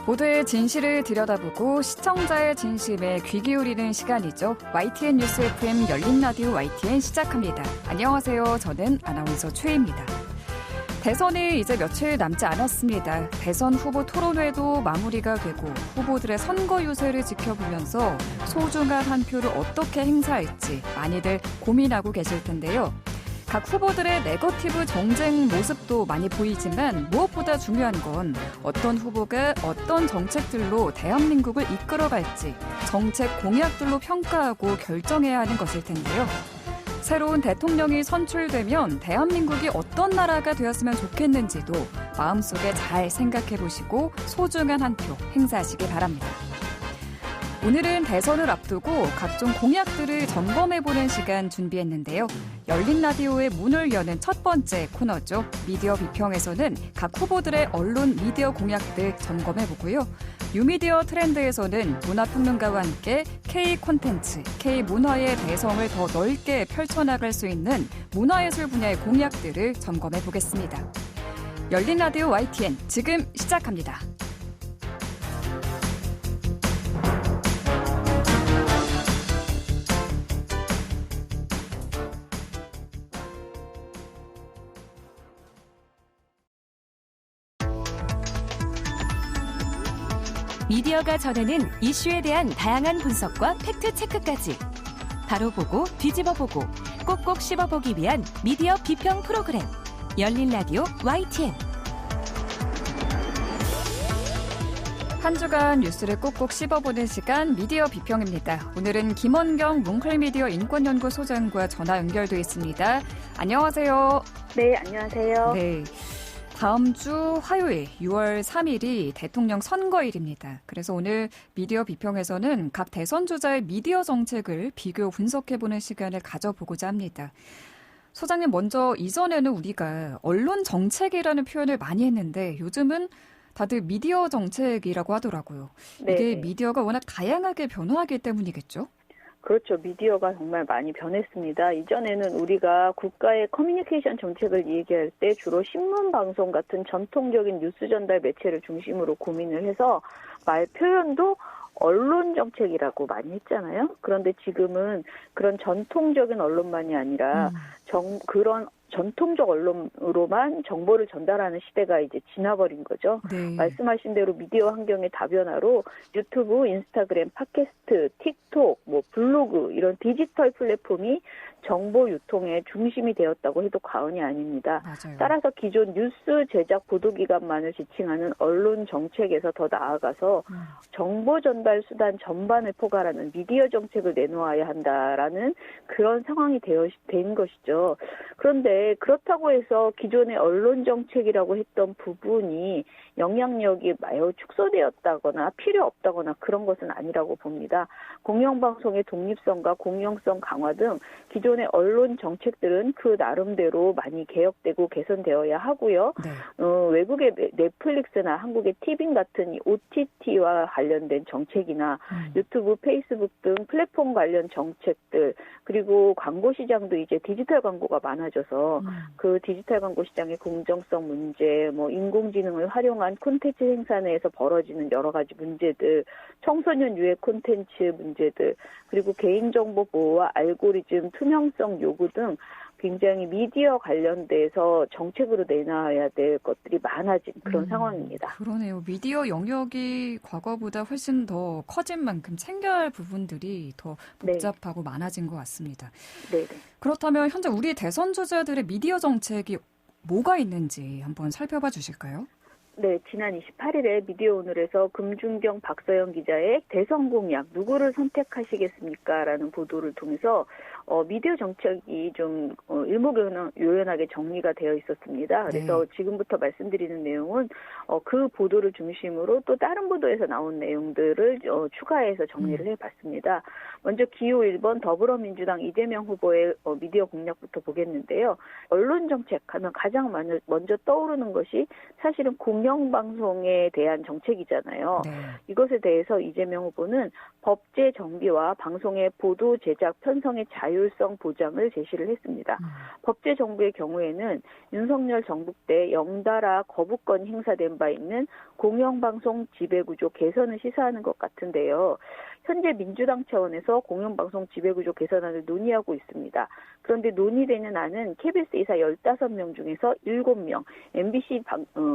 모두의 진실을 들여다보고 시청자의 진심에 귀 기울이는 시간이죠. YTN 뉴스 FM 열린 라디오 YTN 시작합니다. 안녕하세요. 저는 아나운서 최희입니다. 대선이 이제 며칠 남지 않았습니다. 대선 후보 토론회도 마무리가 되고 후보들의 선거 유세를 지켜보면서 소중한 한 표를 어떻게 행사할지 많이들 고민하고 계실 텐데요. 각 후보들의 네거티브 정쟁 모습도 많이 보이지만 무엇보다 중요한 건 어떤 후보가 어떤 정책들로 대한민국을 이끌어갈지 정책 공약들로 평가하고 결정해야 하는 것일 텐데요. 새로운 대통령이 선출되면 대한민국이 어떤 나라가 되었으면 좋겠는지도 마음속에 잘 생각해 보시고 소중한 한 표 행사하시기 바랍니다. 오늘은 대선을 앞두고 각종 공약들을 점검해보는 시간 준비했는데요. 열린 라디오의 문을 여는 첫 번째 코너죠. 미디어 비평에서는 각 후보들의 언론 미디어 공약들 점검해보고요. 뉴미디어 트렌드에서는 문화평론가와 함께 K-콘텐츠, K-문화의 대성을 더 넓게 펼쳐나갈 수 있는 문화예술 분야의 공약들을 점검해보겠습니다. 열린 라디오 YTN 지금 시작합니다. 미디어가 전하는 이슈에 대한 다양한 분석과 팩트체크까지 바로 보고 뒤집어 보고 꼭꼭 씹어보기 위한 미디어 비평 프로그램 열린 라디오 YTN. 한 주간 뉴스를 꼭꼭 씹어보는 시간 미디어 비평입니다. 오늘은 김원경 뭉클미디어 인권연구소장과 전화 연결돼 있습니다. 안녕하세요. 네, 안녕하세요. 네. 다음 주 화요일 6월 3일이 대통령 선거일입니다. 그래서 오늘 미디어 비평에서는 각 대선 주자의 미디어 정책을 비교 분석해보는 시간을 가져보고자 합니다. 소장님, 먼저 이전에는 우리가 언론 정책이라는 표현을 많이 했는데 요즘은 다들 미디어 정책이라고 하더라고요. 네. 이게 미디어가 워낙 다양하게 변화하기 때문이겠죠? 그렇죠. 미디어가 정말 많이 변했습니다. 이전에는 우리가 국가의 커뮤니케이션 정책을 얘기할 때 주로 신문 방송 같은 전통적인 뉴스 전달 매체를 중심으로 고민을 해서 말 표현도 언론 정책이라고 많이 했잖아요. 그런데 지금은 그런 전통적인 언론만이 아니라 그런 전통적 언론으로만 정보를 전달하는 시대가 이제 지나버린 거죠. 네. 말씀하신 대로 미디어 환경의 다변화로 유튜브, 인스타그램, 팟캐스트, 틱톡, 블로그 이런 디지털 플랫폼이 정보 유통의 중심이 되었다고 해도 과언이 아닙니다. 맞아요. 따라서 기존 뉴스 제작 보도기관만을 지칭하는 언론 정책에서 더 나아가서 정보 전달 수단 전반을 포괄하는 미디어 정책을 내놓아야 한다라는 그런 상황이 된 것이죠. 그런데 그렇다고 해서 기존의 언론 정책이라고 했던 부분이 영향력이 매우 축소되었다거나 필요 없다거나 그런 것은 아니라고 봅니다. 공영방송의 독립성과 공영성 강화 등 기존의 언론 정책들은 그 나름대로 많이 개혁되고 개선되어야 하고요. 네. 외국의 넷플릭스나 한국의 티빙 같은 이 OTT와 관련된 정책이나 유튜브, 페이스북 등 플랫폼 관련 정책들 그리고 광고 시장도 이제 디지털 광고가 많아져서 그 디지털 광고 시장의 공정성 문제, 인공지능을 활용한 콘텐츠 생산 내에서 벌어지는 여러 가지 문제들, 청소년 유해 콘텐츠 문제들, 그리고 개인정보 보호와 알고리즘 투명성 요구 등 굉장히 미디어 관련돼서 정책으로 내놔야 될 것들이 많아진 그런 상황입니다. 그러네요. 미디어 영역이 과거보다 훨씬 더 커진 만큼 챙겨야 할 부분들이 더 복잡하고 많아진 것 같습니다. 네. 그렇다면 현재 우리 대선 주자들의 미디어 정책이 뭐가 있는지 한번 살펴봐 주실까요? 네, 지난 28일에 미디어오늘에서 금준경 박서영 기자의 대선 공약 누구를 선택하시겠습니까? 라는 보도를 통해서 미디어 정책이 좀 일목요연하게 정리가 되어 있었습니다. 그래서 지금부터 말씀드리는 내용은 그 보도를 중심으로 또 다른 보도에서 나온 내용들을 추가해서 정리를 해봤습니다. 먼저 기호 1번 더불어민주당 이재명 후보의 미디어 공약부터 보겠는데요. 언론 정책 하면 가장 먼저 떠오르는 것이 사실은 공영방송에 대한 정책이잖아요. 네. 이것에 대해서 이재명 후보는 법제 정비와 방송의 보도 제작 편성의 자유 자율성 보장을 제시를 했습니다. 법제정부의 경우에는 윤석열 정부 때 연달아 거부권이 행사된 바 있는 공영방송 지배구조 개선을 시사하는 것 같은데요. 현재 민주당 차원에서 공영방송 지배구조 개선안을 논의하고 있습니다. 그런데 논의되는 안은 KBS 이사 15명 중에서 7명, MBC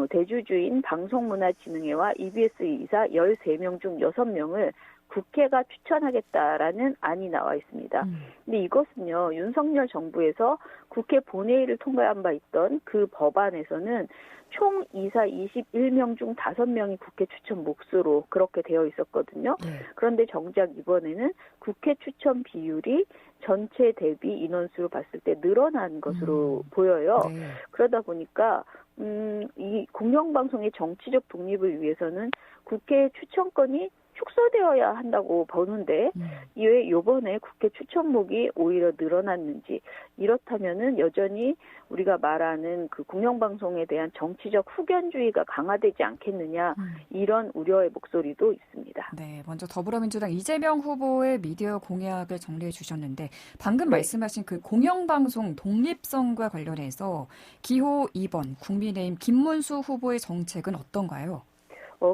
대주주인 방송문화진흥회와 EBS 이사 13명 중 6명을 국회가 추천하겠다라는 안이 나와 있습니다. 근데 이것은요, 윤석열 정부에서 국회 본회의를 통과한 바 있던 그 법안에서는 총 이사 21명 중 5명이 국회 추천 몫으로 그렇게 되어 있었거든요. 그런데 정작 이번에는 국회 추천 비율이 전체 대비 인원수로 봤을 때 늘어난 것으로 보여요. 그러다 보니까 이 공영방송의 정치적 독립을 위해서는 국회 추천권이 축소되어야 한다고 보는데 왜 이번에 국회 추천목이 오히려 늘어났는지, 이렇다면은 여전히 우리가 말하는 그 공영방송에 대한 정치적 후견주의가 강화되지 않겠느냐, 이런 우려의 목소리도 있습니다. 네, 먼저 더불어민주당 이재명 후보의 미디어 공약을 정리해 주셨는데 방금 말씀하신 그 공영방송 독립성과 관련해서 기호 2번 국민의힘 김문수 후보의 정책은 어떤가요?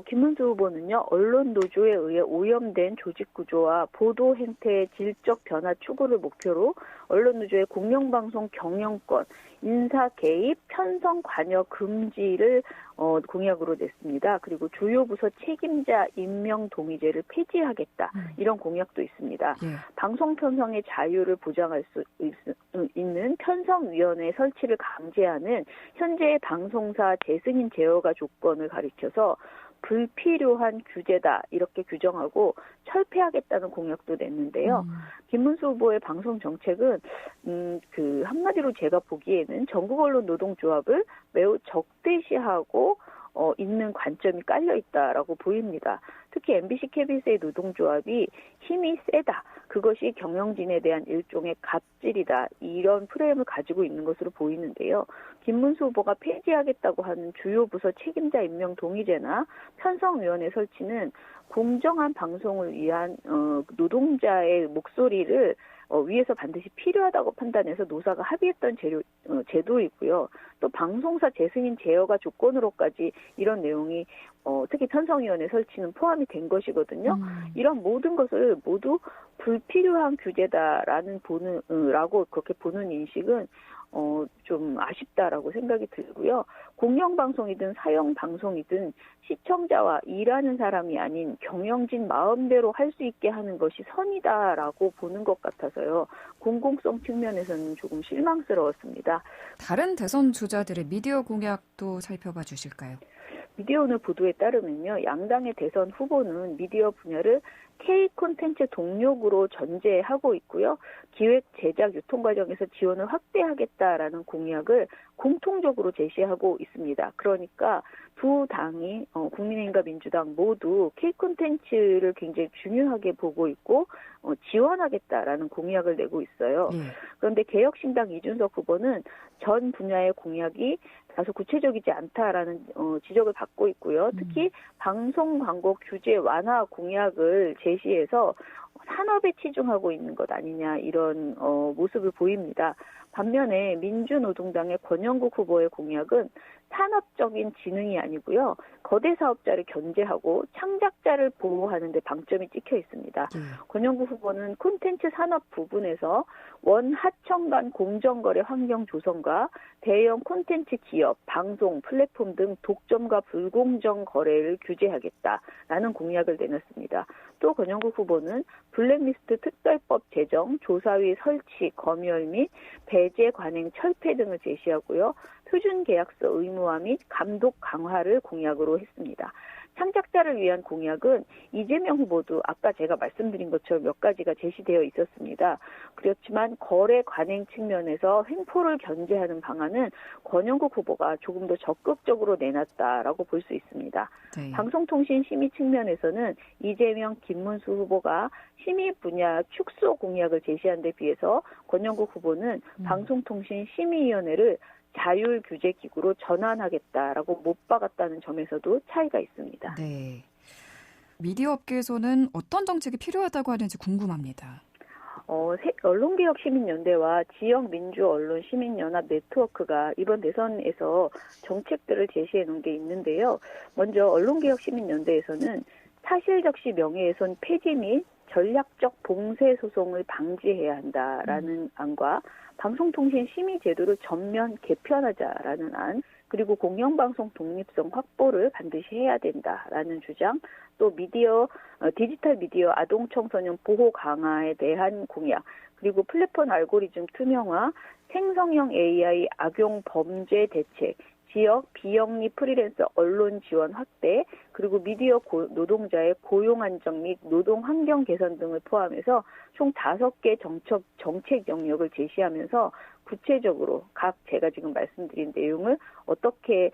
김문수 후보는요, 언론 노조에 의해 오염된 조직 구조와 보도 행태의 질적 변화 추구를 목표로 언론 노조의 공영방송 경영권, 인사 개입, 편성 관여 금지를 공약으로 냈습니다. 그리고 주요 부서 책임자 임명 동의제를 폐지하겠다, 이런 공약도 있습니다. 방송 편성의 자유를 보장할 수 있는 편성위원회 설치를 강제하는 현재의 방송사 재승인 제어가 조건을 가리켜서 불필요한 규제다, 이렇게 규정하고 철폐하겠다는 공약도 냈는데요. 김문수 후보의 방송 정책은 그 한마디로 제가 보기에는 전국 언론 노동조합을 매우 적대시하고 있는 관점이 깔려 있다라고 보입니다. 특히 MBC, KBS의 노동조합이 힘이 세다, 그것이 경영진에 대한 일종의 갑질이다, 이런 프레임을 가지고 있는 것으로 보이는데요. 김문수 후보가 폐지하겠다고 하는 주요 부서 책임자 임명 동의제나 편성위원회 설치는 공정한 방송을 위한 노동자의 목소리를 위에서 반드시 필요하다고 판단해서 노사가 합의했던 제도이고요. 또 방송사 재승인 제어가 조건으로까지 이런 내용이 특히 편성위원회 설치는 포함이 된 것이거든요. 이런 모든 것을 모두 불필요한 규제다라는 라고 그렇게 보는 인식은 좀 아쉽다라고 생각이 들고요. 공영방송이든 사형방송이든 시청자와 일하는 사람이 아닌 경영진 마음대로 할 수 있게 하는 것이 선이다라고 보는 것 같아서요. 공공성 측면에서는 조금 실망스러웠습니다. 다른 대선 주자들의 미디어 공약도 살펴봐 주실까요? 미디어오늘 보도에 따르면요, 양당의 대선 후보는 미디어 분야를 K-콘텐츠 동력으로 전제하고 있고요. 기획, 제작, 유통 과정에서 지원을 확대하겠다라는 공약을 공통적으로 제시하고 있습니다. 그러니까 두 당이 국민의힘과 민주당 모두 K-콘텐츠를 굉장히 중요하게 보고 있고 지원하겠다라는 공약을 내고 있어요. 그런데 개혁신당 이준석 후보는 전 분야의 공약이 다소 구체적이지 않다라는 지적을 받고 있고요. 특히 방송 광고 규제 완화 공약을 제시해서 산업에 치중하고 있는 것 아니냐, 이런 모습을 보입니다. 반면에 민주노동당의 권영국 후보의 공약은 산업적인 진흥이 아니고요. 거대 사업자를 견제하고 창작자를 보호하는 데 방점이 찍혀 있습니다. 권영국 후보는 콘텐츠 산업 부분에서 원하청 간 공정거래 환경 조성과 대형 콘텐츠 기업, 방송, 플랫폼 등 독점과 불공정 거래를 규제하겠다라는 공약을 내놨습니다. 또 권영국 후보는 블랙리스트 특별법 제정, 조사위 설치, 검열 및 배제 관행 철폐 등을 제시하고요. 표준계약서 의무화 및 감독 강화를 공약으로 했습니다. 창작자를 위한 공약은 이재명 후보도 아까 제가 말씀드린 것처럼 몇 가지가 제시되어 있었습니다. 그렇지만 거래 관행 측면에서 횡포를 견제하는 방안은 권영국 후보가 조금 더 적극적으로 내놨다라고 볼 수 있습니다. 방송통신 심의 측면에서는 이재명, 김문수 후보가 심의 분야 축소 공약을 제시한 데 비해서 권영국 후보는 방송통신 심의위원회를 자율규제기구로 전환하겠다라고 못 박았다는 점에서도 차이가 있습니다. 네. 미디어 업계에서는 어떤 정책이 필요하다고 하는지 궁금합니다. 언론개혁 시민연대와 지역민주언론시민연합 네트워크가 이번 대선에서 정책들을 제시해 놓은 게 있는데요. 먼저 언론개혁 시민연대에서는 사실적시 명예훼손 폐지 및 전략적 봉쇄 소송을 방지해야 한다라는 안과 방송통신 심의 제도를 전면 개편하자라는 안, 그리고 공영방송 독립성 확보를 반드시 해야 된다라는 주장, 또 디지털 미디어 아동 청소년 보호 강화에 대한 공약, 그리고 플랫폼 알고리즘 투명화, 생성형 AI 악용 범죄 대책, 지역 비영리 프리랜서 언론 지원 확대, 그리고 미디어 노동자의 고용 안정 및 노동 환경 개선 등을 포함해서 총 5개 정책 영역을 제시하면서 구체적으로 제가 지금 말씀드린 내용을 어떻게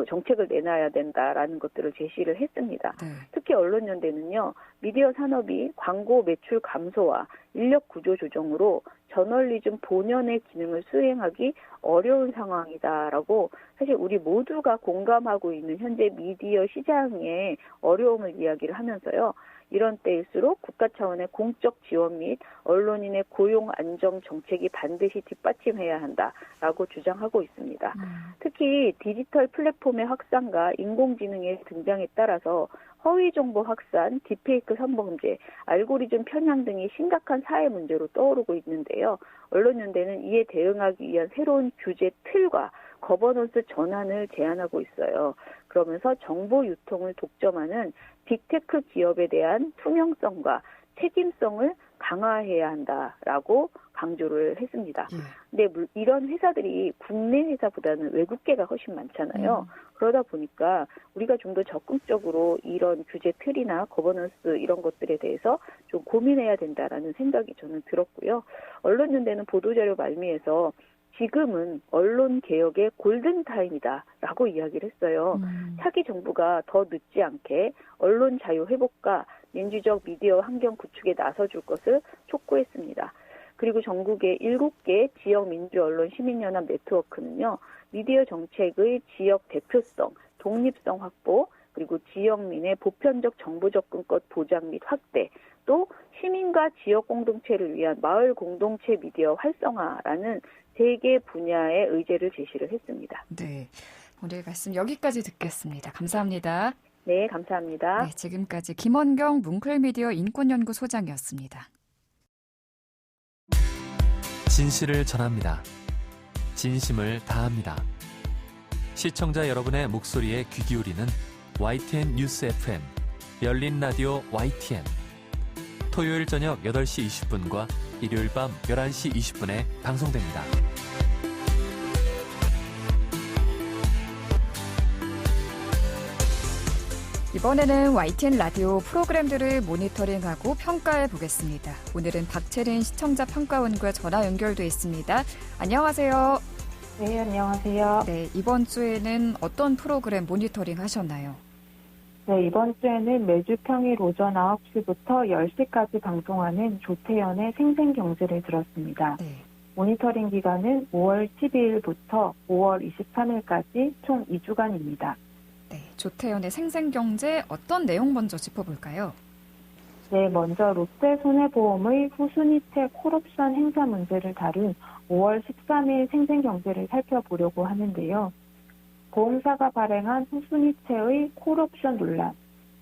정책을 내놔야 된다라는 것들을 제시를 했습니다. 특히 언론연대는요, 미디어 산업이 광고 매출 감소와 인력 구조 조정으로 저널리즘 본연의 기능을 수행하기 어려운 상황이다라고, 사실 우리 모두가 공감하고 있는 현재 미디어 시장의 어려움을 이야기를 하면서요. 이런 때일수록 국가 차원의 공적 지원 및 언론인의 고용 안정 정책이 반드시 뒷받침해야 한다라고 주장하고 있습니다. 특히 디지털 플랫폼의 확산과 인공지능의 등장에 따라서 허위 정보 확산, 딥페이크 성범죄, 알고리즘 편향 등이 심각한 사회 문제로 떠오르고 있는데요. 언론연대는 이에 대응하기 위한 새로운 규제 틀과 거버넌스 전환을 제안하고 있어요. 그러면서 정보 유통을 독점하는 빅테크 기업에 대한 투명성과 책임성을 강화해야 한다라고 강조를 했습니다. 근데 이런 회사들이 국내 회사보다는 외국계가 훨씬 많잖아요. 그러다 보니까 우리가 좀 더 적극적으로 이런 규제 틀이나 거버넌스 이런 것들에 대해서 좀 고민해야 된다라는 생각이 저는 들었고요. 언론연대는 보도자료 말미에서 지금은 언론 개혁의 골든타임이다라고 이야기를 했어요. 차기 정부가 더 늦지 않게 언론 자유 회복과 민주적 미디어 환경 구축에 나서줄 것을 촉구했습니다. 그리고 전국의 7개 지역 민주언론 시민연합 네트워크는요, 미디어 정책의 지역 대표성, 독립성 확보, 그리고 지역민의 보편적 정보 접근권 보장 및 확대, 또 시민과 지역 공동체를 위한 마을 공동체 미디어 활성화라는 3개 분야의 의제를 제시를 했습니다. 네, 오늘 말씀 여기까지 듣겠습니다. 감사합니다. 네, 감사합니다. 네, 지금까지 김원경 뭉클미디어 인권연구소장이었습니다. 진실을 전합니다. 진심을 다합니다. 시청자 여러분의 목소리에 귀 기울이는 YTN 뉴스 FM, 열린 라디오 YTN. 토요일 저녁 8시 20분과 일요일 밤 11시 20분에 방송됩니다. 이번에는 YTN 라디오 프로그램들을 모니터링하고 평가해 보겠습니다. 오늘은 박채린 시청자 평가원과 전화 연결돼 있습니다. 안녕하세요. 네, 안녕하세요. 네, 이번 주에는 어떤 프로그램 모니터링 하셨나요? 네, 이번 주에는 매주 평일 오전 9시부터 10시까지 방송하는 조태연의 생생경제를 들었습니다. 네. 모니터링 기간은 5월 12일부터 5월 23일까지 총 2주간입니다. 네, 조태연의 생생경제 어떤 내용 먼저 짚어볼까요? 네, 먼저 롯데손해보험의 후순위채 콜옵션 행사 문제를 다룬 5월 13일 생생경제를 살펴보려고 하는데요. 보험사가 발행한 후순위채의 콜옵션 논란,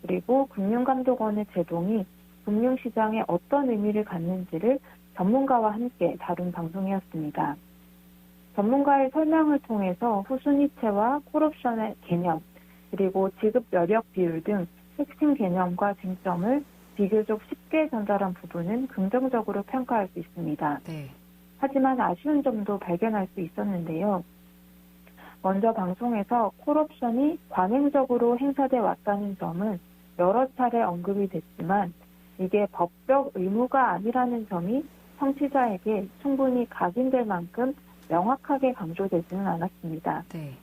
그리고 금융감독원의 제동이 금융시장에 어떤 의미를 갖는지를 전문가와 함께 다룬 방송이었습니다. 전문가의 설명을 통해서 후순위채와 콜옵션의 개념, 그리고 지급 여력 비율 등 핵심 개념과 쟁점을 비교적 쉽게 전달한 부분은 긍정적으로 평가할 수 있습니다. 네. 하지만 아쉬운 점도 발견할 수 있었는데요. 먼저 방송에서 콜옵션이 관행적으로 행사돼 왔다는 점은 여러 차례 언급이 됐지만 이게 법적 의무가 아니라는 점이 청취자에게 충분히 각인될 만큼 명확하게 강조되지는 않았습니다. 네.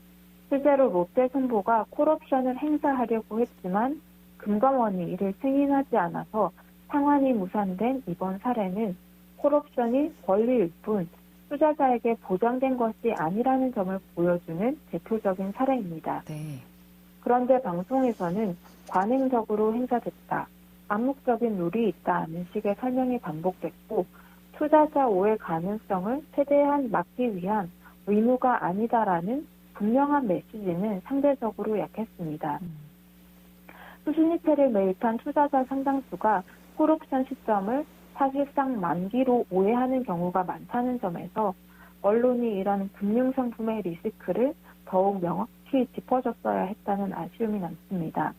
실제로 롯데손보가 콜옵션을 행사하려고 했지만 금감원이 이를 승인하지 않아서 상환이 무산된 이번 사례는 콜옵션이 권리일 뿐 투자자에게 보장된 것이 아니라는 점을 보여주는 대표적인 사례입니다. 네. 그런데 방송에서는 관행적으로 행사됐다, 암묵적인 룰이 있다는 식의 설명이 반복됐고 투자자 오해 가능성을 최대한 막기 위한 의무가 아니다라는 분명한 메시지는 상대적으로 약했습니다. 수순이체를 매입한 투자자 상당수가 콜옵션 시점을 사실상 만기로 오해하는 경우가 많다는 점에서 언론이 이런 금융상품의 리스크를 더욱 명확히 짚어줬어야 했다는 아쉬움이 남습니다.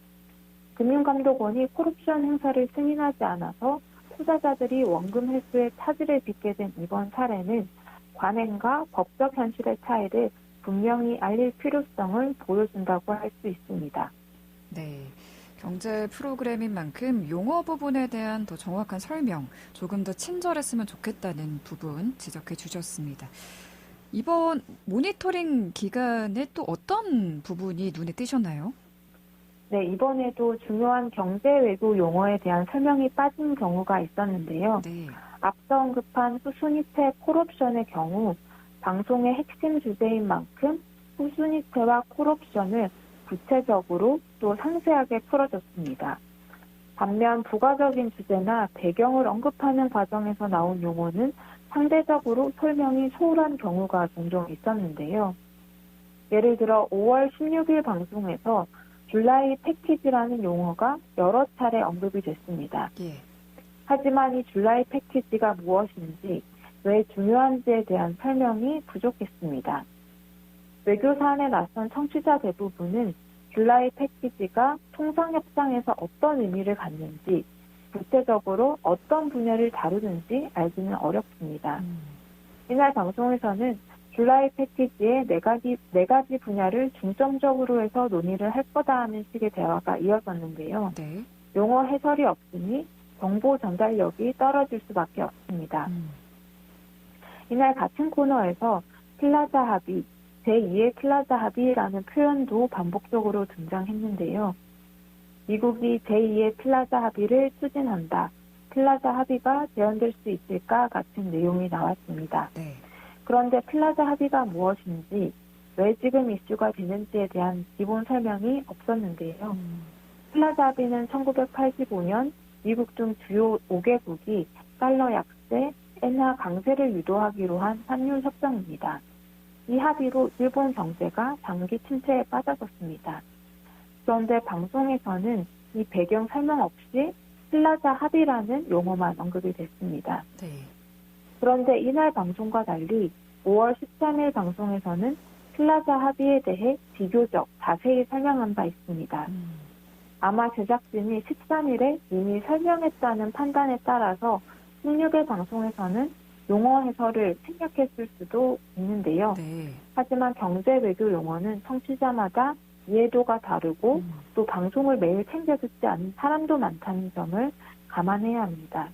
금융감독원이 콜옵션 행사를 승인하지 않아서 투자자들이 원금 회수에 차질을 빚게 된 이번 사례는 관행과 법적 현실의 차이를 분명히 알릴 필요성을 보여준다고 할 수 있습니다. 네. 경제 프로그램인 만큼 용어 부분에 대한 더 정확한 설명, 조금 더 친절했으면 좋겠다는 부분 지적해 주셨습니다. 이번 모니터링 기간에 또 어떤 부분이 눈에 띄셨나요? 네, 이번에도 중요한 경제 외교 용어에 대한 설명이 빠진 경우가 있었는데요. 네. 앞서 언급한 후순위채 콜옵션의 경우 방송의 핵심 주제인 만큼 후순위채와 콜옵션을 구체적으로 또 상세하게 풀어줬습니다. 반면 부가적인 주제나 배경을 언급하는 과정에서 나온 용어는 상대적으로 설명이 소홀한 경우가 종종 있었는데요. 예를 들어 5월 16일 방송에서 줄라이 패키지라는 용어가 여러 차례 언급이 됐습니다. 예. 하지만 이 줄라이 패키지가 무엇인지, 왜 중요한지에 대한 설명이 부족했습니다. 외교 사안에 나선 청취자 대부분은 줄라이 패키지가 통상협상에서 어떤 의미를 갖는지, 구체적으로 어떤 분야를 다루는지 알기는 어렵습니다. 이날 방송에서는 줄라이 패키지의 네 가지 분야를 중점적으로 해서 논의를 할 거다 하는 식의 대화가 이어졌는데요. 네. 용어 해설이 없으니 정보 전달력이 떨어질 수밖에 없습니다. 이날 같은 코너에서 플라자 합의, 제2의 플라자 합의라는 표현도 반복적으로 등장했는데요. 미국이 제2의 플라자 합의를 추진한다. 플라자 합의가 재현될 수 있을까 같은 내용이 나왔습니다. 네. 그런데 플라자 합의가 무엇인지, 왜 지금 이슈가 되는지에 대한 기본 설명이 없었는데요. 플라자 합의는 1985년 미국 등 주요 5개국이 달러 약세, 엔화 강세를 유도하기로 한 환율 협정입니다. 이 합의로 일본 경제가 장기 침체에 빠졌었습니다. 그런데 방송에서는 이 배경 설명 없이 플라자 합의라는 용어만 언급이 됐습니다. 네. 그런데 이날 방송과 달리 5월 13일 방송에서는 플라자 합의에 대해 비교적 자세히 설명한 바 있습니다. 아마 제작진이 13일에 이미 설명했다는 판단에 따라서 16일 방송에서는 용어 해설을 생략했을 수도 있는데요. 네. 하지만 경제 외교 용어는 청취자마다 이해도가 다르고 또 방송을 매일 챙겨 듣지 않는 사람도 많다는 점을 감안해야 합니다.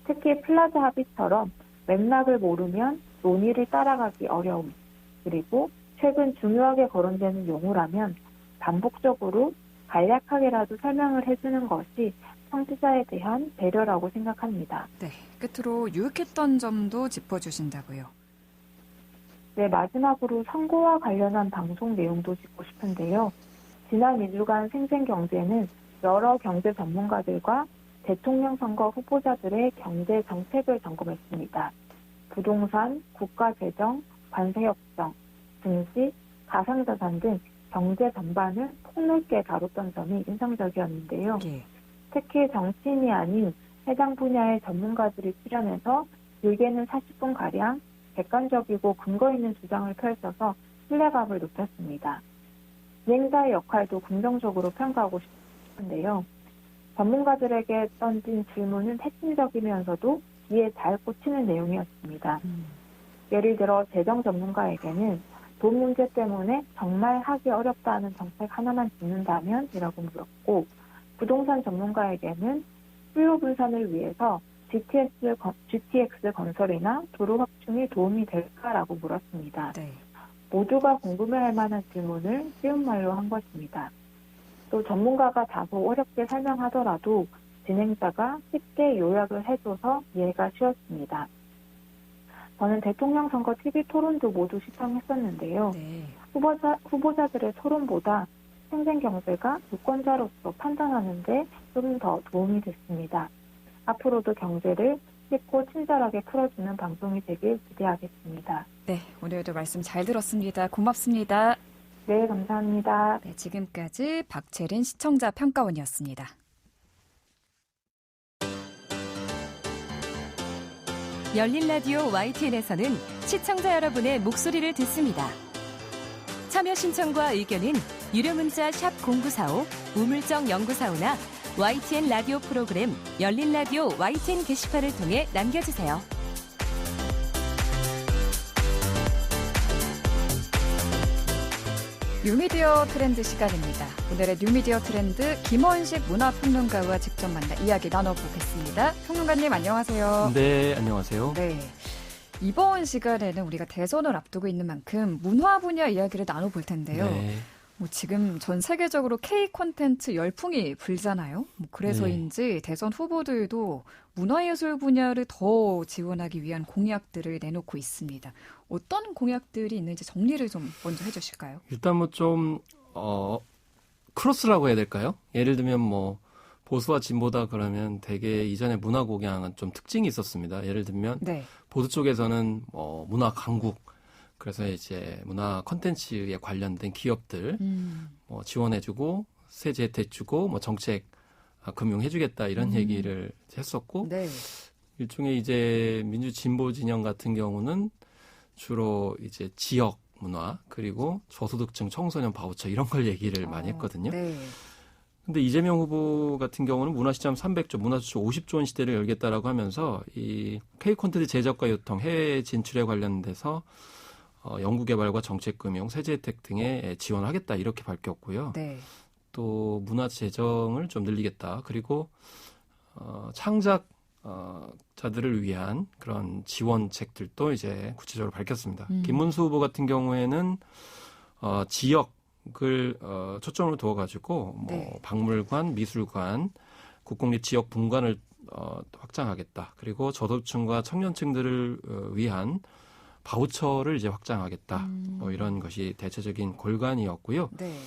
특히 플라자 합의처럼 맥락을 모르면 논의를 따라가기 어려움, 그리고 최근 중요하게 거론되는 용어라면 반복적으로 간략하게라도 설명을 해주는 것이 청취자에 대한 배려라고 생각합니다. 네. 끝으로 유익했던 점도 짚어주신다고요. 네, 마지막으로 선거와 관련한 방송 내용도 짚고 싶은데요. 지난 2주간 생생경제는 여러 경제 전문가들과 대통령 선거 후보자들의 경제 정책을 점검했습니다. 부동산, 국가재정, 관세협정, 증시, 가상자산 등 경제 전반을 폭넓게 다뤘던 점이 인상적이었는데요. 예. 특히 정치인이 아닌 해당 분야의 전문가들이 출연해서 길게는 40분가량 객관적이고 근거 있는 주장을 펼쳐서 신뢰감을 높였습니다. 진행자의 역할도 긍정적으로 평가하고 싶은데요. 전문가들에게 던진 질문은 핵심적이면서도 귀에 잘 꽂히는 내용이었습니다. 예를 들어 재정 전문가에게는 돈 문제 때문에 정말 하기 어렵다는 정책 하나만 짚는다면? 이라고 물었고, 부동산 전문가에게는 수요 분산을 위해서 GTX 건설이나 도로 확충이 도움이 될까라고 물었습니다. 네. 모두가 궁금해할 만한 질문을 쉬운 말로 한 것입니다. 또 전문가가 다소 어렵게 설명하더라도 진행자가 쉽게 요약을 해줘서 이해가 쉬웠습니다. 저는 대통령 선거 TV 토론도 모두 시청했었는데요. 네. 후보자들의 토론보다 생생 경제가 유권자로서 판단하는 데 좀 더 도움이 됐습니다. 앞으로도 경제를 쉽고 친절하게 풀어주는 방송이 되길 기대하겠습니다. 네, 오늘도 말씀 잘 들었습니다. 고맙습니다. 네, 감사합니다. 네, 지금까지 박채린 시청자 평가원이었습니다. 열린 라디오 YTN에서는 시청자 여러분의 목소리를 듣습니다. 참여 신청과 의견은 유료 문자 샵 0945, 우물정 0945나 YTN 라디오 프로그램 열린 라디오 YTN 게시판을 통해 남겨주세요. 뉴미디어 트렌드 시간입니다. 오늘의 뉴미디어 트렌드 김원식 문화평론가와 직접 만나 이야기 나눠보겠습니다. 평론가님 안녕하세요. 네, 안녕하세요. 네, 이번 시간에는 우리가 대선을 앞두고 있는 만큼 문화 분야 이야기를 나눠볼 텐데요. 네. 지금 전 세계적으로 K 콘텐츠 열풍이 불잖아요. 그래서인지 대선 후보들도 문화예술 분야를 더 지원하기 위한 공약들을 내놓고 있습니다. 어떤 공약들이 있는지 정리를 좀 먼저 해주실까요? 일단 뭐 좀 크로스라고 해야 될까요? 예를 들면 뭐 보수와 진보다 그러면 되게 이전에 문화 공약은 좀 특징이 있었습니다. 예를 들면 네. 보수 쪽에서는 문화 강국, 그래서 이제 문화 콘텐츠에 관련된 기업들 뭐 지원해주고 세제 혜택 주고 뭐 정책 금융해주겠다 이런 얘기를 했었고, 네. 일종의 이제 민주 진보 진영 같은 경우는 주로 이제 지역 문화 그리고 저소득층 청소년 바우처 이런 걸 얘기를 많이 했거든요. 네. 근데 이재명 후보 같은 경우는 문화시장 300조, 문화수출 50조 원 시대를 열겠다라고 하면서 이 K 콘텐츠 제작과 유통, 해외 진출에 관련돼서 연구개발과 정책금융, 세제 혜택 등에 지원하겠다 이렇게 밝혔고요. 네. 또 문화 재정을 좀 늘리겠다. 그리고 창작자들을 위한 그런 지원책들도 이제 구체적으로 밝혔습니다. 김문수 후보 같은 경우에는 지역을 초점으로 두어가지고 뭐 네. 박물관, 미술관, 국공립 지역 분관을 확장하겠다. 그리고 저소득층과 청년층들을 위한 바우처를 이제 확장하겠다. 뭐 이런 것이 대체적인 골간이었고요. 네.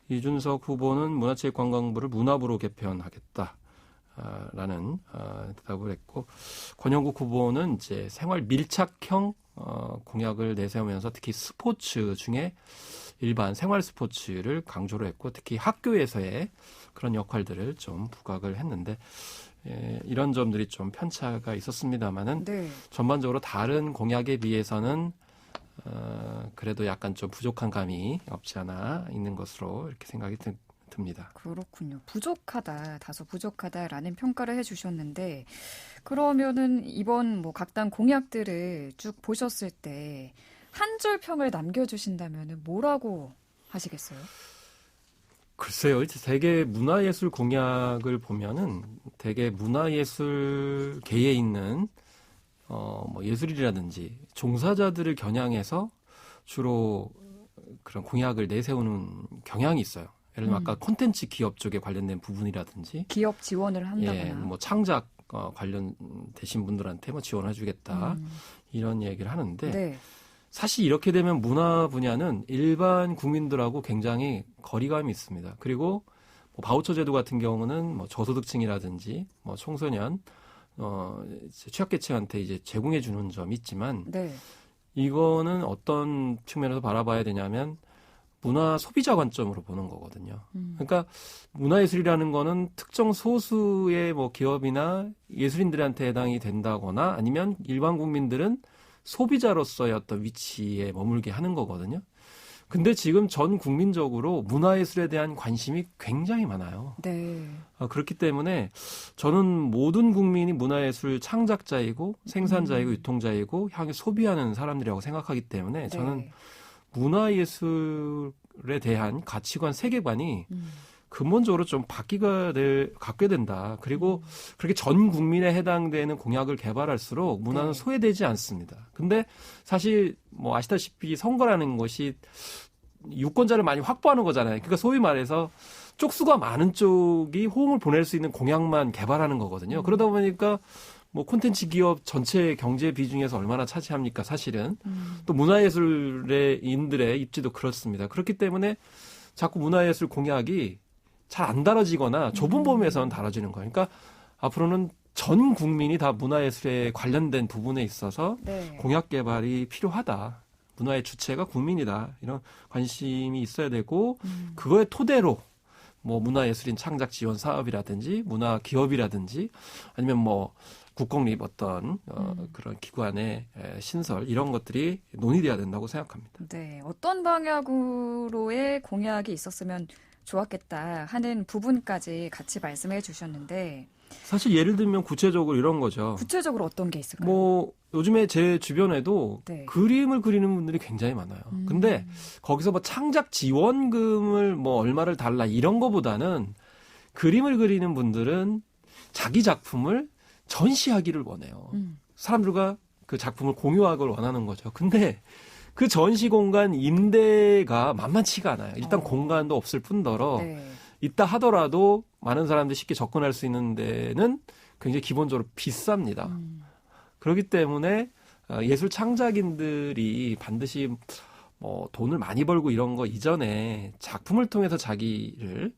이준석 후보는 문화체육관광부를 문화부로 개편하겠다. 라는 대답을 했고, 권영국 후보는 이제 생활 밀착형 공약을 내세우면서 특히 스포츠 중에 일반 생활 스포츠를 강조를 했고, 특히 학교에서의 그런 역할들을 좀 부각을 했는데, 이런 점들이 좀 편차가 있었습니다만은 네. 전반적으로 다른 공약에 비해서는 그래도 약간 좀 부족한 감이 없지 않아 있는 것으로 이렇게 생각이 듭니다. 그렇군요. 다소 부족하다라는 평가를 해주셨는데, 그러면은 이번 뭐 각 당 공약들을 쭉 보셨을 때 한 줄 평을 남겨주신다면은 뭐라고 하시겠어요? 글쎄요, 되게 문화예술 공약을 보면은 되게 문화예술계에 있는 뭐 예술이라든지 종사자들을 겨냥해서 주로 그런 공약을 내세우는 경향이 있어요. 예를 들면 아까 콘텐츠 기업 쪽에 관련된 부분이라든지 기업 지원을 한다거나. 뭐 창작 관련되신 분들한테 뭐 지원해주겠다 이런 얘기를 하는데 네. 사실 이렇게 되면 문화 분야는 일반 국민들하고 굉장히 거리감이 있습니다. 그리고 뭐 바우처 제도 같은 경우는 뭐 저소득층이라든지 뭐 청소년 취약계층한테 이제 제공해 주는 점이 있지만 네. 이거는 어떤 측면에서 바라봐야 되냐면 문화 소비자 관점으로 보는 거거든요. 그러니까 문화예술이라는 거는 특정 소수의 뭐 기업이나 예술인들한테 해당이 된다거나 아니면 일반 국민들은 소비자로서의 어떤 위치에 머물게 하는 거거든요. 근데 지금 전 국민적으로 문화예술에 대한 관심이 굉장히 많아요. 네. 그렇기 때문에 저는 모든 국민이 문화예술 창작자이고 생산자이고 유통자이고 향해 소비하는 사람들이라고 생각하기 때문에 저는 네. 문화예술에 대한 가치관, 세계관이 근본적으로 좀 갖게 된다. 그리고 그렇게 전 국민에 해당되는 공약을 개발할수록 문화는 네. 소외되지 않습니다. 근데 사실 뭐 아시다시피 선거라는 것이 유권자를 많이 확보하는 거잖아요. 그러니까 소위 말해서 쪽수가 많은 쪽이 호응을 보낼 수 있는 공약만 개발하는 거거든요. 그러다 보니까 뭐 콘텐츠 기업 전체 경제 비중에서 얼마나 차지합니까? 사실은 또 문화예술인들의 입지도 그렇습니다. 그렇기 때문에 자꾸 문화예술 공약이 잘 안 다뤄지거나 좁은 범위에서는 다뤄지는 거예요. 그러니까 앞으로는 전 국민이 다 문화예술에 관련된 부분에 있어서 네. 공약 개발이 필요하다. 문화의 주체가 국민이다. 이런 관심이 있어야 되고 그거의 토대로 뭐 문화예술인 창작 지원 사업이라든지 문화 기업이라든지 아니면 뭐 국공립 어떤 그런 기관의 신설 이런 것들이 논의돼야 된다고 생각합니다. 네, 어떤 방향으로의 공약이 있었으면 좋았겠다 하는 부분까지 같이 말씀해 주셨는데 사실 예를 들면 구체적으로 이런 거죠. 구체적으로 어떤 게 있을까요? 뭐 요즘에 제 주변에도 네. 그림을 그리는 분들이 굉장히 많아요. 근데 거기서 뭐 창작 지원금을 뭐 얼마를 달라 이런 거보다는 그림을 그리는 분들은 자기 작품을 전시하기를 원해요. 사람들과 그 작품을 공유하기를 원하는 거죠. 근데 그 전시 공간 임대가 만만치가 않아요. 일단 공간도 없을 뿐더러 네. 있다 하더라도 많은 사람들이 쉽게 접근할 수 있는 데는 굉장히 기본적으로 비쌉니다. 그렇기 때문에 예술 창작인들이 반드시 뭐 돈을 많이 벌고 이런 거 이전에 작품을 통해서 자기를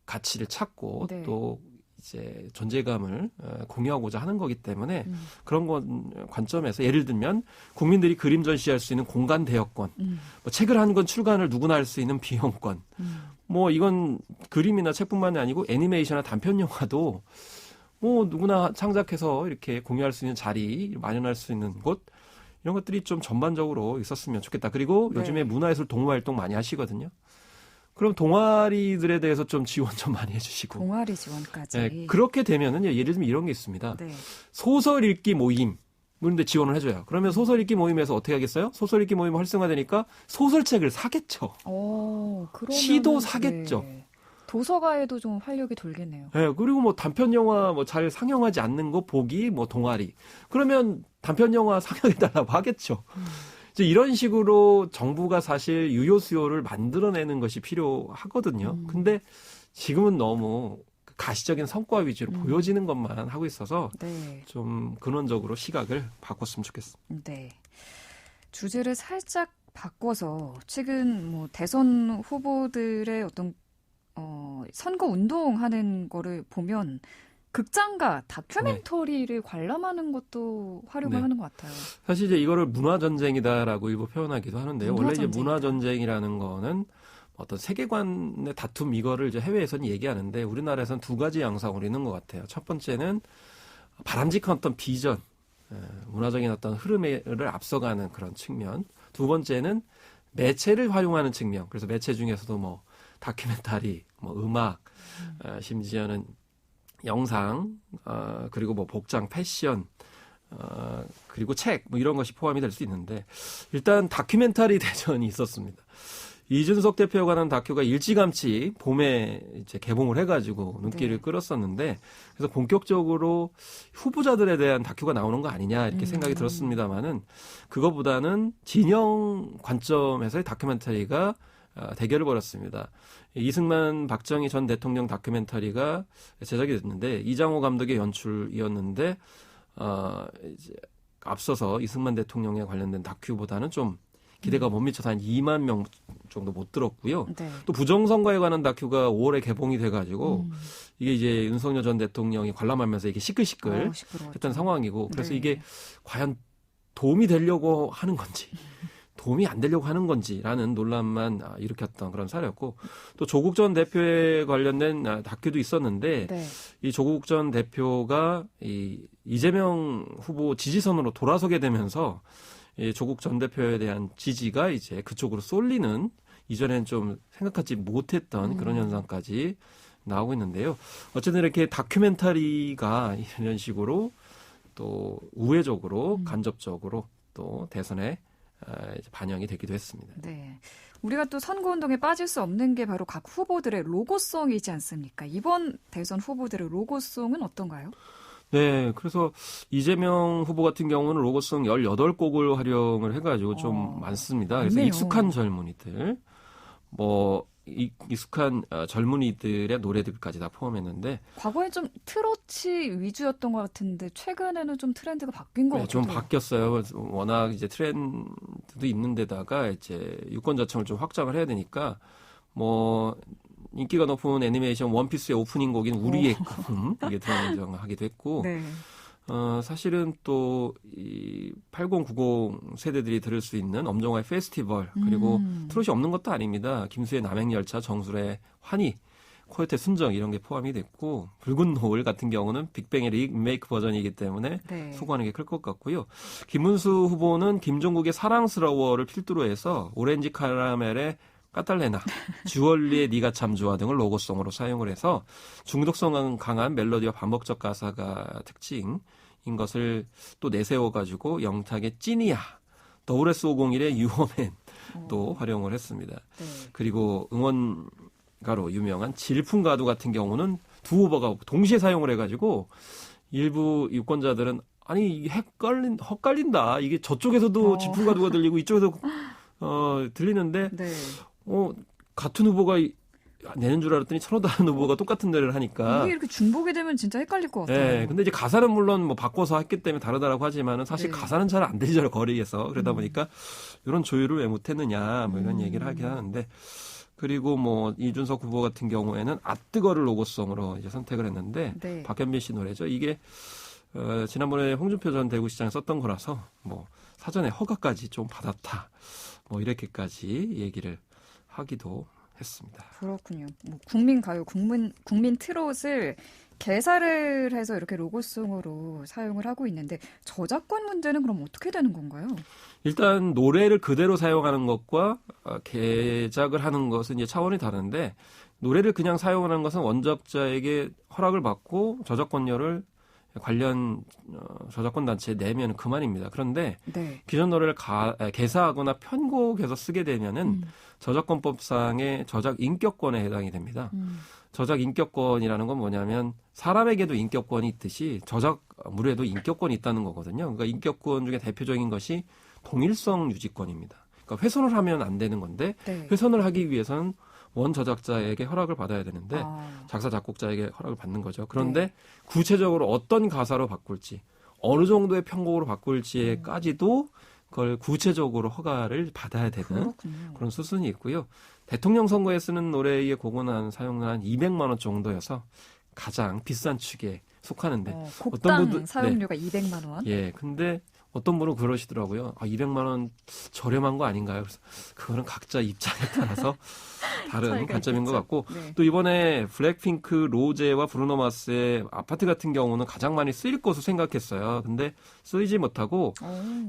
가치를 찾고 네. 또 이제 존재감을 공유하고자 하는 거기 때문에 그런 관점에서 예를 들면 국민들이 그림 전시할 수 있는 공간 대여권, 뭐 책을 한 권 출간을 누구나 할 수 있는 비용권, 뭐 이건 그림이나 책뿐만이 아니고 애니메이션이나 단편 영화도 뭐 누구나 창작해서 이렇게 공유할 수 있는 자리 마련할 수 있는 곳 이런 것들이 좀 전반적으로 있었으면 좋겠다. 그리고 네. 요즘에 문화예술 동호회 활동 많이 하시거든요. 그럼 동아리들에 대해서 좀 지원 좀 많이 해주시고. 동아리 지원까지. 네, 그렇게 되면은요, 예를 들면 이런 게 있습니다. 네. 소설 읽기 모임. 그런데 지원을 해줘요. 그러면 소설 읽기 모임에서 어떻게 하겠어요? 소설 읽기 모임 활성화되니까 소설책을 사겠죠. 그러면은, 시도 사겠죠. 네. 도서가에도 좀 활력이 돌겠네요. 네, 그리고 뭐 단편 영화 뭐 잘 상영하지 않는 거 보기 뭐 동아리. 그러면 단편 영화 상영해달라고 하겠죠. 이제 이런 식으로 정부가 사실 유효 수요를 만들어내는 것이 필요하거든요. 근데 지금은 너무 가시적인 성과 위주로 보여지는 것만 하고 있어서 네. 좀 근원적으로 시각을 바꿨으면 좋겠습니다. 네. 주제를 살짝 바꿔서 최근 뭐 대선 후보들의 어떤 선거 운동하는 거를 보면 극장과 다큐멘터리를 관람하는 것도 활용을 네. 하는 것 같아요. 사실 이제 이거를 문화전쟁이다라고 일부 표현하기도 하는데요. 원래 이제 문화전쟁이라는 거는 어떤 세계관의 다툼 이거를 이제 해외에서는 얘기하는데 우리나라에서는 두 가지 양상으로 있는 것 같아요. 첫 번째는 바람직한 어떤 비전, 문화적인 어떤 흐름을 앞서가는 그런 측면. 두 번째는 매체를 활용하는 측면. 그래서 매체 중에서도 뭐 다큐멘터리, 뭐 음악, 심지어는 영상, 그리고 뭐 복장, 패션, 그리고 책, 뭐 이런 것이 포함이 될 수 있는데, 일단 다큐멘터리 대전이 있었습니다. 이준석 대표가 관한 다큐가 일찌감치 봄에 이제 개봉을 해가지고 눈길을 네. 끌었었는데, 그래서 본격적으로 후보자들에 대한 다큐가 나오는 거 아니냐 이렇게 생각이 들었습니다만은, 그거보다는 진영 관점에서의 다큐멘터리가 대결을 벌였습니다. 이승만, 박정희 전 대통령 다큐멘터리가 제작이 됐는데 이장호 감독의 연출이었는데 이제 앞서서 이승만 대통령에 관련된 다큐보다는 좀 기대가 못 미쳐서 한 2만 명 정도 못 들었고요. 네. 또 부정선거에 관한 다큐가 5월에 개봉이 돼가지고 이게 이제 윤석열 전 대통령이 관람하면서 이게 시끌시끌 했던 상황이고 그래서 네. 이게 과연 도움이 되려고 하는 건지 도움이 안 되려고 하는 건지라는 논란만 일으켰던 그런 사례였고 또 조국 전 대표에 관련된 다큐도 있었는데 네. 이 조국 전 대표가 이재명 후보 지지선으로 돌아서게 되면서 이 조국 전 대표에 대한 지지가 이제 그쪽으로 쏠리는 이전엔 좀 생각하지 못했던 그런 현상까지 나오고 있는데요. 어쨌든 이렇게 다큐멘터리가 이런 식으로 또 우회적으로 간접적으로 또 대선에 이제 반영이 되기도 했습니다. 네. 우리가 또 선거운동에 빠질 수 없는 게 바로 각 후보들의 로고송이지 않습니까? 이번 대선 후보들의 로고송은 어떤가요? 네, 그래서 이재명 후보 같은 경우는 로고송 18곡을 활용을 해가지고 좀 많습니다. 그래서 많네요. 익숙한 젊은이들, 뭐 익숙한 젊은이들의 노래들까지 다 포함했는데 과거에 좀 트로트 위주였던 것 같은데 최근에는 좀 트렌드가 바뀐 것 네, 같아요. 좀 바뀌었어요. 워낙 이제 트렌드도 있는 데다가 이제 유권 자청을 좀 확장을 해야 되니까 뭐 인기가 높은 애니메이션 원피스의 오프닝 곡인 우리의 꿈 이게 등장하기도 했고 네. 사실은 또 이 8090 세대들이 들을 수 있는 엄정화의 페스티벌 그리고 트롯이 없는 것도 아닙니다. 김수의 남행열차, 정수의 환희, 코요태 순정 이런 게 포함이 됐고 붉은 노을 같은 경우는 빅뱅의 리메이크 버전이기 때문에 네. 수고하는 게 클 것 같고요. 김문수 후보는 김종국의 사랑스러워를 필두로 해서 오렌지 카라멜의 까탈레나, 주얼리의 네가 참 좋아 등을 로고송으로 사용을 해서 중독성 강한 멜로디와 반복적 가사가 특징인 것을 또 내세워가지고 영탁의 찐이야, WS501의 유어맨도 활용을 했습니다. 네. 그리고 응원가로 유명한 질풍가도 같은 경우는 두 후보가 동시에 사용을 해가지고 일부 유권자들은 아니 헛갈린다. 이게 저쪽에서도 질풍가도가 들리고 이쪽에서 들리는데 네. 같은 후보가 내는 줄 알았더니 서로 다른 후보가 똑같은 노래를 하니까. 이게 이렇게 중복이 되면 진짜 헷갈릴 것 같아요. 네, 근데 이제 가사는 물론 뭐 바꿔서 했기 때문에 다르다라고 하지만은 사실 네. 가사는 잘 안 들리잖아요, 거리에서. 그러다 보니까 이런 조율을 왜 못했느냐, 뭐 이런 얘기를 하긴 하는데. 그리고 뭐 이준석 후보 같은 경우에는 아뜨거를 로고송으로 이제 선택을 했는데 네. 박현빈 씨 노래죠. 이게 지난번에 홍준표 전 대구시장이 썼던 거라서 뭐 사전에 허가까지 좀 받았다. 뭐 이렇게까지 얘기를 하기도 했습니다. 그렇군요. 뭐 국민 가요, 국민 트롯을 개사를 해서 이렇게 로고송으로 사용을 하고 있는데 저작권 문제는 그럼 어떻게 되는 건가요? 일단 노래를 그대로 사용하는 것과 개작을 하는 것은 이제 차원이 다른데 노래를 그냥 사용하는 것은 원작자에게 허락을 받고 저작권료를 관련 저작권 단체에 내면 그만입니다. 그런데 네. 기존 노래를 개사하거나 편곡해서 쓰게 되면은 저작권법상의 저작 인격권에 해당이 됩니다. 저작 인격권이라는 건 뭐냐면 사람에게도 인격권이 있듯이 저작물에도 인격권이 있다는 거거든요. 그러니까 인격권 중에 대표적인 것이 동일성 유지권입니다. 그러니까 훼손을 하면 안 되는 건데 네. 훼손을 하기 위해서는 원 저작자에게 허락을 받아야 되는데 작사 작곡자에게 허락을 받는 거죠. 그런데 구체적으로 어떤 가사로 바꿀지 어느 정도의 편곡으로 바꿀지에까지도 그걸 구체적으로 허가를 받아야 되는 그렇군요. 그런 수순이 있고요. 대통령 선거에 쓰는 노래의 곡은 사용료는 한 200만 원 정도여서 가장 비싼 축에 속하는데 곡당 분들, 사용료가 200만 원? 예, 근데 어떤 분은 그러시더라고요. 200만 원 저렴한 거 아닌가요? 그래서 그거는 각자 입장에 따라서 다른 관점인 있겠죠. 것 같고 네. 또 이번에 블랙핑크, 로제와 브루노 마스의 아파트 같은 경우는 가장 많이 쓰일 것으로 생각했어요. 근데 쓰이지 못하고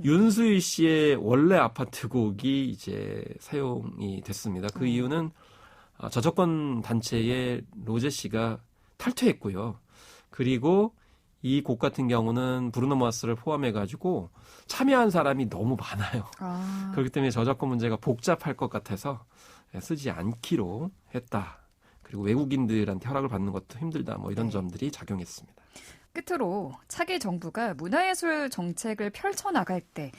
윤수일 씨의 원래 아파트 곡이 이제 사용이 됐습니다. 그 이유는 저작권 단체의 로제 씨가 탈퇴했고요. 그리고 이 곡 같은 경우는 브루노 마스를 포함해가지고 참여한 사람이 너무 많아요. 그렇기 때문에 저작권 문제가 복잡할 것 같아서 쓰지 않기로 했다. 그리고 외국인들한테 허락을 받는 것도 힘들다. 뭐 이런 점들이 작용했습니다. 끝으로 차기 정부가 문화예술 정책을 펼쳐나갈 때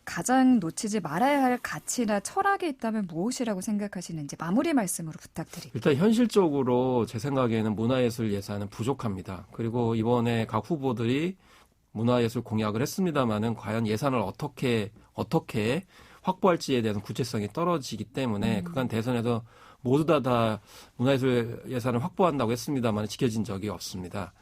가장 놓치지 말아야 할 가치나 철학이 있다면 무엇이라고 생각하시는지 마무리 말씀으로 부탁드립니다. 일단 현실적으로 제 생각에는 문화예술 예산은 부족합니다. 그리고 이번에 각 후보들이 문화예술 공약을 했습니다마는 과연 예산을 어떻게 확보할지에 대한 구체성이 떨어지기 때문에 그간 대선에서 모두 다 문화예술 예산을 확보한다고 했습니다만 지켜진 적이 없습니다.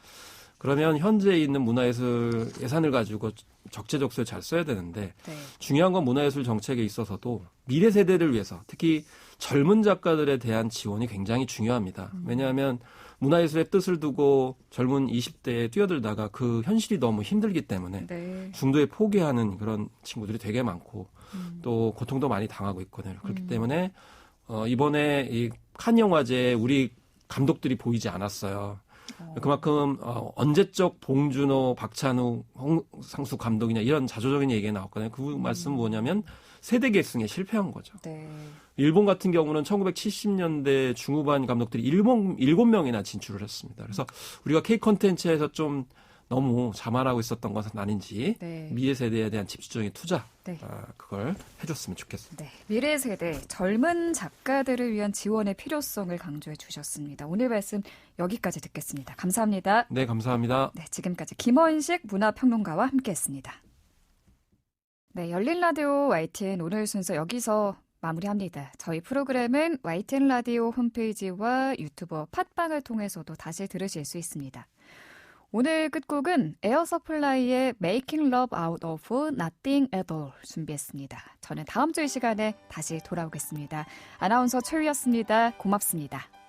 그러면 현재 있는 문화예술 예산을 가지고 적재적소에 잘 써야 되는데 중요한 건 문화예술 정책에 있어서도 미래 세대를 위해서 특히 젊은 작가들에 대한 지원이 굉장히 중요합니다. 왜냐하면 문화예술의 뜻을 두고 젊은 20대에 뛰어들다가 그 현실이 너무 힘들기 때문에 중도에 포기하는 그런 친구들이 되게 많고 또 고통도 많이 당하고 있거든요. 그렇기 때문에 이번에 이 칸 영화제에 우리 감독들이 보이지 않았어요. 그만큼 언제적 봉준호, 박찬욱, 홍상수 감독이냐 이런 자조적인 얘기가 나왔거든요. 그 말씀은 뭐냐면 세대 계승에 실패한 거죠. 일본 같은 경우는 1970년대 중후반 감독들이 7명이나 진출을 했습니다. 그래서 우리가 K 콘텐츠에서 좀 너무 자만하고 있었던 것은 아닌지 미래 세대에 대한 집중적인 투자 그걸 해줬으면 좋겠습니다. 미래 세대 젊은 작가들을 위한 지원의 필요성을 강조해 주셨습니다. 오늘 말씀 여기까지 듣겠습니다. 감사합니다. 네, 감사합니다. 지금까지 김원식 문화평론가와 함께했습니다. 열린 라디오 YTN 오늘 순서 여기서 마무리합니다. 저희 프로그램은 YTN 라디오 홈페이지와 유튜버 팟빵을 통해서도 다시 들으실 수 있습니다. 오늘 끝곡은 에어 서플라이의 Making Love Out of Nothing at All 준비했습니다. 저는 다음 주 이 시간에 다시 돌아오겠습니다. 아나운서 최유였습니다. 고맙습니다.